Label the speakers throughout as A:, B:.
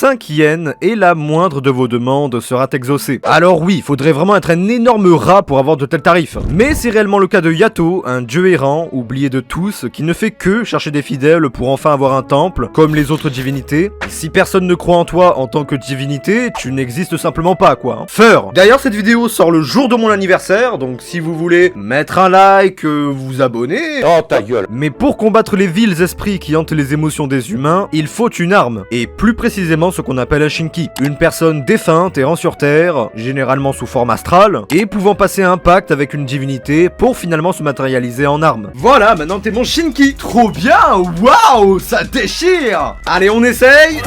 A: 5 yens et la moindre de vos demandes sera exaucée. Alors oui, il faudrait vraiment être un énorme rat pour avoir de tels tarifs. Mais c'est réellement le cas de Yato, un dieu errant, oublié de tous, qui ne fait que chercher des fidèles pour enfin avoir un temple, comme les autres divinités. Si personne ne croit en toi en tant que divinité, tu n'existes simplement pas, quoi. Feur. D'ailleurs, cette vidéo sort le jour de mon anniversaire, donc si vous voulez mettre un like, vous abonner...
B: Oh ta gueule.
A: Mais pour combattre les vils esprits qui hantent les émotions des humains, il faut une arme, et plus précisément ce qu'on appelle un Shinki. Une personne défunte errant sur Terre, généralement sous forme astrale, et pouvant passer un pacte avec une divinité pour finalement se matérialiser en arme. Voilà, maintenant t'es mon Shinki. Trop bien. Waouh, ça déchire. Allez, on essaye.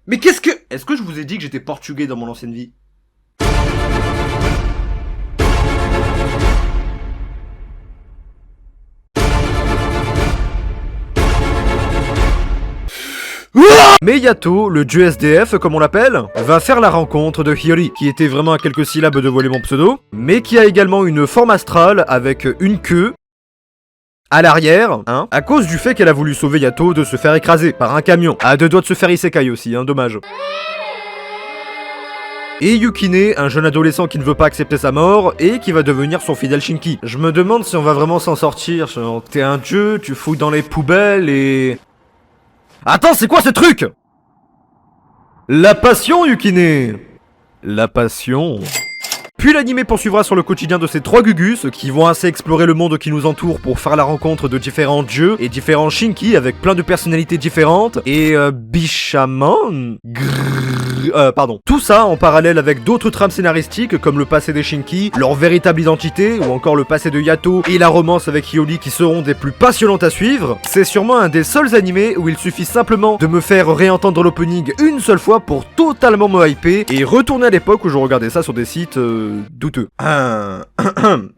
A: Mais qu'est-ce que... Est-ce que je vous ai dit que j'étais portugais dans mon ancienne vie? Mais Yato, le dieu SDF comme on l'appelle, va faire la rencontre de Hiyori, qui était vraiment à quelques syllabes de voler mon pseudo, mais qui a également une forme astrale avec une queue à l'arrière, à cause du fait qu'elle a voulu sauver Yato de se faire écraser par un camion. À 2 doigts de se faire isekai aussi, dommage. Et Yukine, un jeune adolescent qui ne veut pas accepter sa mort et qui va devenir son fidèle Shinki. Je me demande si on va vraiment s'en sortir. T'es un dieu, tu fouilles dans les poubelles et... Attends, c'est quoi ce truc? La passion, Yukine. La passion. Puis l'anime poursuivra sur le quotidien de ces 3 gugus qui vont assez explorer le monde qui nous entoure pour faire la rencontre de différents dieux et différents Shinki avec plein de personnalités différentes et Bishamon. Pardon. Tout ça en parallèle avec d'autres trames scénaristiques comme le passé des Shinki, leur véritable identité ou encore le passé de Yato et la romance avec Hiyori qui seront des plus passionnantes à suivre. C'est sûrement un des seuls animés où il suffit simplement de me faire réentendre l'opening une seule fois pour totalement me hyper et retourner à l'époque où je regardais ça sur des sites douteux.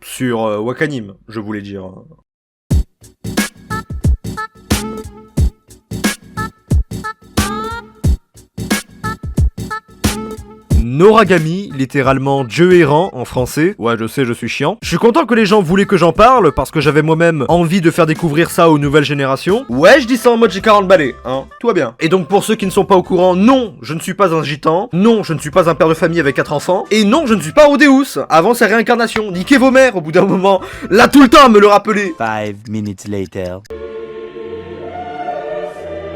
A: Sur Wakanim, je voulais dire. Noragami, littéralement dieu errant en français. Ouais, je sais, je suis chiant. Je suis content que les gens voulaient que j'en parle parce que j'avais moi-même envie de faire découvrir ça aux nouvelles générations. Ouais, je dis ça en mode j'ai 40 balais, tout va bien. Et donc pour ceux qui ne sont pas au courant, non, je ne suis pas un gitan. Non, je ne suis pas un père de famille avec 4 enfants. Et non, je ne suis pas Rodéus avant sa réincarnation. Niquez vos mères au bout d'un moment. Là tout le temps à me le rappeler.
B: 5 minutes later.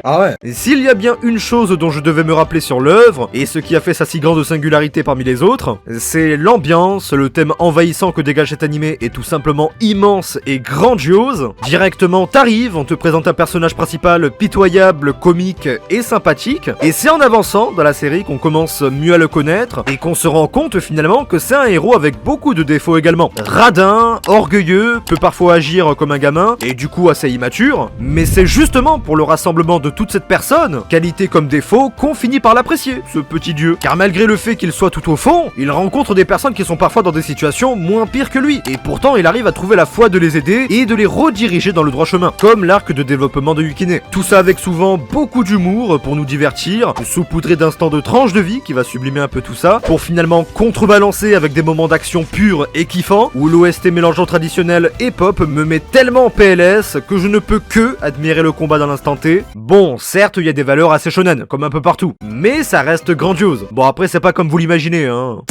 A: Ah ouais. Et s'il y a bien une chose dont je devais me rappeler sur l'œuvre, et ce qui a fait sa si grande singularité parmi les autres, c'est l'ambiance, le thème envahissant que dégage cet animé est tout simplement immense et grandiose. Directement t'arrives, on te présente un personnage principal pitoyable, comique et sympathique, et c'est en avançant dans la série qu'on commence mieux à le connaître, et qu'on se rend compte finalement que c'est un héros avec beaucoup de défauts également. Radin, orgueilleux, peut parfois agir comme un gamin, et du coup assez immature, mais c'est justement pour le rassemblement de toute cette personne, qualité comme défaut, qu'on finit par l'apprécier, ce petit dieu. Car malgré le fait qu'il soit tout au fond, il rencontre des personnes qui sont parfois dans des situations moins pires que lui, et pourtant il arrive à trouver la foi de les aider et de les rediriger dans le droit chemin, comme l'arc de développement de Yukine. Tout ça avec souvent beaucoup d'humour pour nous divertir, saupoudré d'instants de tranches de vie qui va sublimer un peu tout ça, pour finalement contrebalancer avec des moments d'action purs et kiffants, où l'OST mélangeant traditionnel et pop me met tellement en PLS que je ne peux que admirer le combat dans l'instant T. Bon, certes, il y a des valeurs assez shonen, comme un peu partout, mais ça reste grandiose. Bon, après, c'est pas comme vous l'imaginez,
C: Waouh,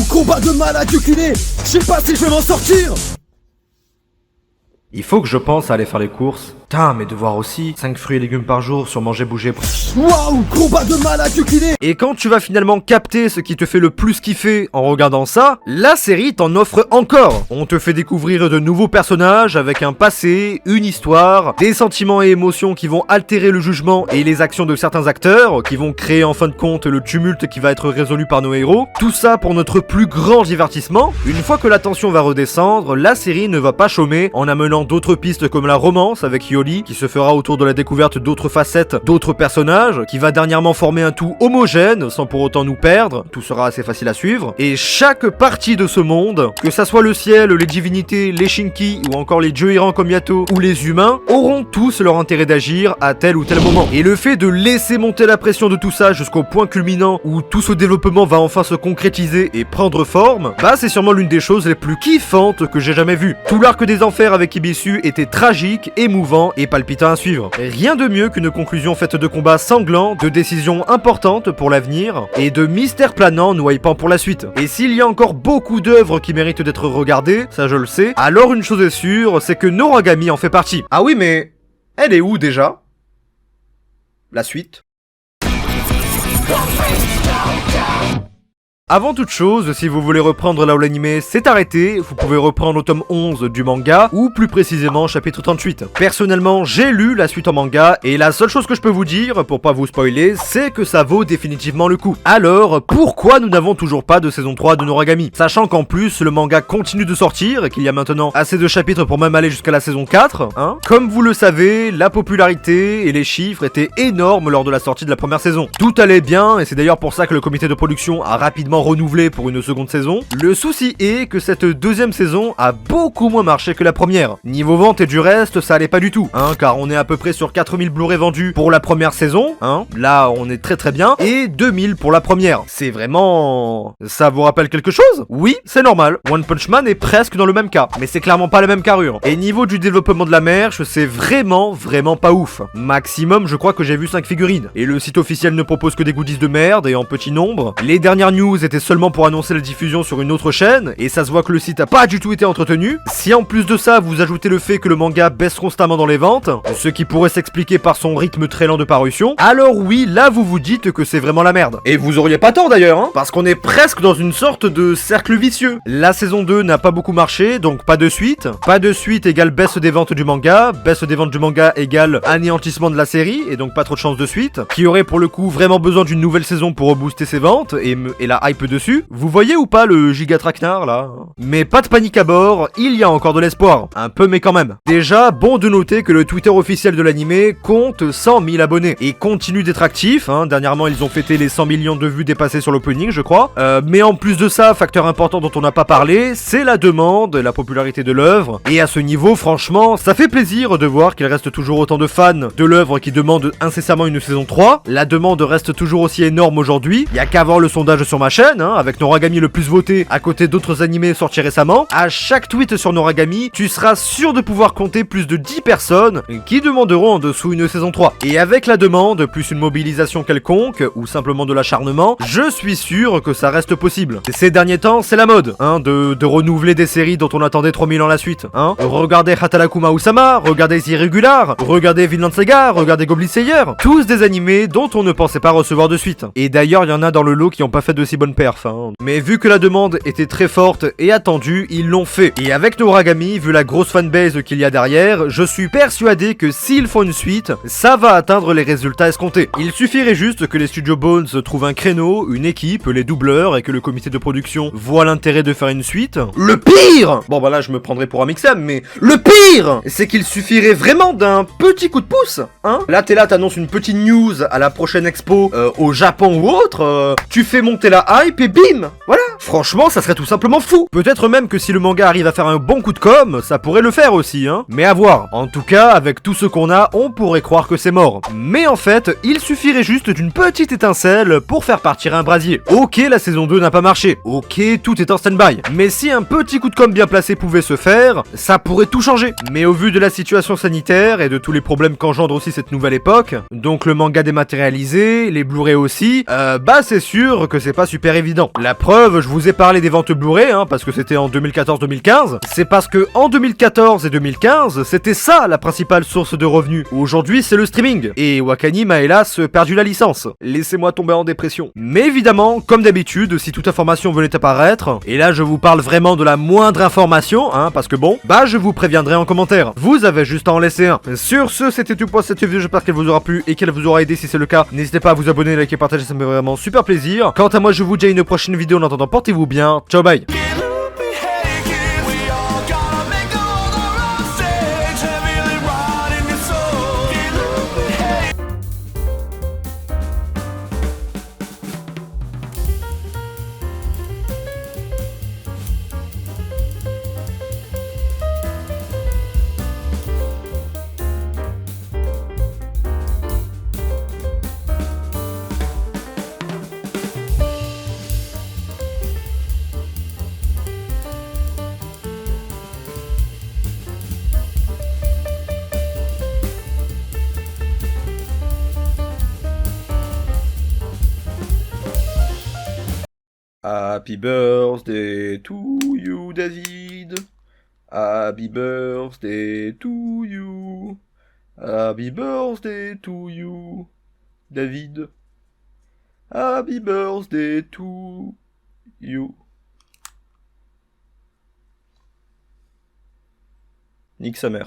C: combat de malade, Yukine. Je sais pas si je vais m'en sortir.
A: Il faut que je pense à aller faire les courses. Putain, mes devoirs aussi. 5 fruits et légumes par jour sur manger, bouger.
C: Waouh, combat de malade, Yukine.
A: Et quand tu vas finalement capter ce qui te fait le plus kiffer en regardant ça, la série t'en offre encore. On te fait découvrir de nouveaux personnages avec un passé, une histoire, des sentiments et émotions qui vont altérer le jugement et les actions de certains acteurs, qui vont créer en fin de compte le tumulte qui va être résolu par nos héros. Tout ça pour notre plus grand divertissement. Une fois que la tension va redescendre, la série ne va pas chômer en amenant d'autres pistes comme la romance avec ravioli, qui se fera autour de la découverte d'autres facettes, d'autres personnages, qui va dernièrement former un tout homogène, sans pour autant nous perdre, tout sera assez facile à suivre, et chaque partie de ce monde, que ça soit le ciel, les divinités, les Shinki, ou encore les dieux errants comme Yato, ou les humains, auront tous leur intérêt d'agir à tel ou tel moment. Et le fait de laisser monter la pression de tout ça jusqu'au point culminant où tout ce développement va enfin se concrétiser et prendre forme, bah c'est sûrement l'une des choses les plus kiffantes que j'ai jamais vues. Tout l'arc des enfers avec Ibisu était tragique, émouvant et palpitant à suivre. Rien de mieux qu'une conclusion faite de combats sanglants, de décisions importantes pour l'avenir, et de mystères planants nous hypant pour la suite. Et s'il y a encore beaucoup d'œuvres qui méritent d'être regardées, ça je le sais, alors une chose est sûre, c'est que Noragami en fait partie. Ah oui, mais elle est où déjà? La suite. Avant toute chose, si vous voulez reprendre là où l'anime s'est arrêté, vous pouvez reprendre au tome 11 du manga, ou plus précisément chapitre 38. Personnellement, j'ai lu la suite en manga, et la seule chose que je peux vous dire, pour pas vous spoiler, c'est que ça vaut définitivement le coup. Alors, pourquoi nous n'avons toujours pas de saison 3 de Noragami? Sachant qu'en plus, le manga continue de sortir, et qu'il y a maintenant assez de chapitres pour même aller jusqu'à la saison 4, hein. Comme vous le savez, la popularité et les chiffres étaient énormes lors de la sortie de la première saison. Tout allait bien, et c'est d'ailleurs pour ça que le comité de production a rapidement renouvelé pour une seconde saison. Le souci est que cette deuxième saison a beaucoup moins marché que la première. Niveau vente et du reste, ça allait pas du tout, hein, car on est à peu près sur 4000 Blu-ray vendus pour la première saison, hein, là on est très bien, et 2000 pour la première. C'est vraiment... Ça vous rappelle quelque chose? Oui, c'est normal. One Punch Man est presque dans le même cas, mais c'est clairement pas la même carrure. Et niveau du développement de la merch, c'est vraiment pas ouf. Maximum, je crois que j'ai vu 5 figurines. Et le site officiel ne propose que des goodies de merde et en petit nombre. Les dernières news étaient seulement pour annoncer la diffusion sur une autre chaîne, et ça se voit que le site a pas du tout été entretenu. Si en plus de ça, vous ajoutez le fait que le manga baisse constamment dans les ventes, ce qui pourrait s'expliquer par son rythme très lent de parution, alors oui, là vous vous dites que c'est vraiment la merde. Et vous auriez pas tort d'ailleurs, hein, parce qu'on est presque dans une sorte de cercle vicieux. La saison 2 n'a pas beaucoup marché, donc pas de suite. Pas de suite égale baisse des ventes du manga, baisse des ventes du manga égale anéantissement de la série, et donc pas trop de chance de suite, qui aurait pour le coup vraiment besoin d'une nouvelle saison pour rebooster ses ventes, et la hype dessus. Vous voyez ou pas le giga traquenard là? Mais pas de panique à bord, il y a encore de l'espoir. Un peu mais quand même. Déjà, bon de noter que le Twitter officiel de l'anime compte 100 000 abonnés et continue d'être actif, hein. Dernièrement ils ont fêté les 100 millions de vues dépassées sur l'opening je crois. Mais en plus de ça, facteur important dont on n'a pas parlé, c'est la demande, la popularité de l'œuvre. Et à ce niveau, franchement, ça fait plaisir de voir qu'il reste toujours autant de fans de l'œuvre qui demandent incessamment une saison 3. La demande reste toujours aussi énorme aujourd'hui. Il y a qu'à voir le sondage sur ma chaîne, hein, avec Noragami le plus voté à côté d'autres animés sortis récemment. À chaque tweet sur Noragami, tu seras sûr de pouvoir compter plus de 10 personnes qui demanderont en dessous une saison 3. Et avec la demande, plus une mobilisation quelconque, ou simplement de l'acharnement, je suis sûr que ça reste possible. Ces derniers temps, c'est la mode, hein, de renouveler des séries dont on attendait 3000 ans la suite, hein. Regardez Hatarakuma Usama, regardez The Irregular, regardez Vinland Saga, regardez Goblin Slayer, tous des animés dont on ne pensait pas recevoir de suite. Et d'ailleurs, il y en a dans le lot qui n'ont pas fait de si bonnes perfs, hein. Mais vu que la demande était très forte et attendue, ils l'ont fait. Et avec Noragami, vu la grosse fanbase qu'il y a derrière, je suis persuadé que s'ils font une suite, ça va atteindre les résultats escomptés. Il suffirait juste que les studios Bones trouvent un créneau, une équipe, les doubleurs et que le comité de production voit l'intérêt de faire une suite. Le pire! Bon bah là je me prendrais pour un mixam, mais le pire! C'est qu'il suffirait vraiment d'un petit coup de pouce, hein. Là t'es là, t'annonces une petite news à la prochaine expo au Japon ou autre, tu fais monter la hype et bim! Voilà! Franchement, ça serait tout simplement fou! Peut-être même que si le manga arrive à faire un bon coup de com', ça pourrait le faire aussi, hein. Mais à voir. En tout cas, avec tout ce qu'on a, on pourrait croire que c'est mort. Mais en fait, il suffirait juste d'une petite étincelle pour faire partir un brasier. Ok, la saison 2 n'a pas marché. Ok, tout est en stand-by. Mais si un petit coup de com' bien placé pouvait se faire, ça pourrait tout changer. Mais au vu de la situation sanitaire et de tous les problèmes qu'engendre aussi cette nouvelle époque, donc le manga dématérialisé, les Blu-ray aussi, bah c'est sûr que c'est pas super évident. La preuve, je vous ai parlé des ventes Blu-ray, hein, parce que c'était en 2014-2015. C'est parce que en 2014 et 2015, c'était ça la principale source de revenus. Aujourd'hui, c'est le streaming. Et Wakanim a hélas perdu la licence. Laissez-moi tomber en dépression. Mais évidemment, comme d'habitude, si toute information venait apparaître, et là je vous parle vraiment de la moindre information, hein, parce que bon, bah je vous préviendrai en commentaire. Vous avez juste à en laisser un. Sur ce, c'était tout pour cette vidéo, j'espère qu'elle vous aura plu et qu'elle vous aura aidé si c'est le cas. N'hésitez pas à vous abonner, liker, partager, ça me fait vraiment super plaisir. Quant à moi, je vous dis à une prochaine vidéo, en attendant, portez-vous bien. Ciao, bye. Happy birthday to you, David. Happy birthday to you. Happy birthday to you, David. Happy birthday to you. Nique sa mère.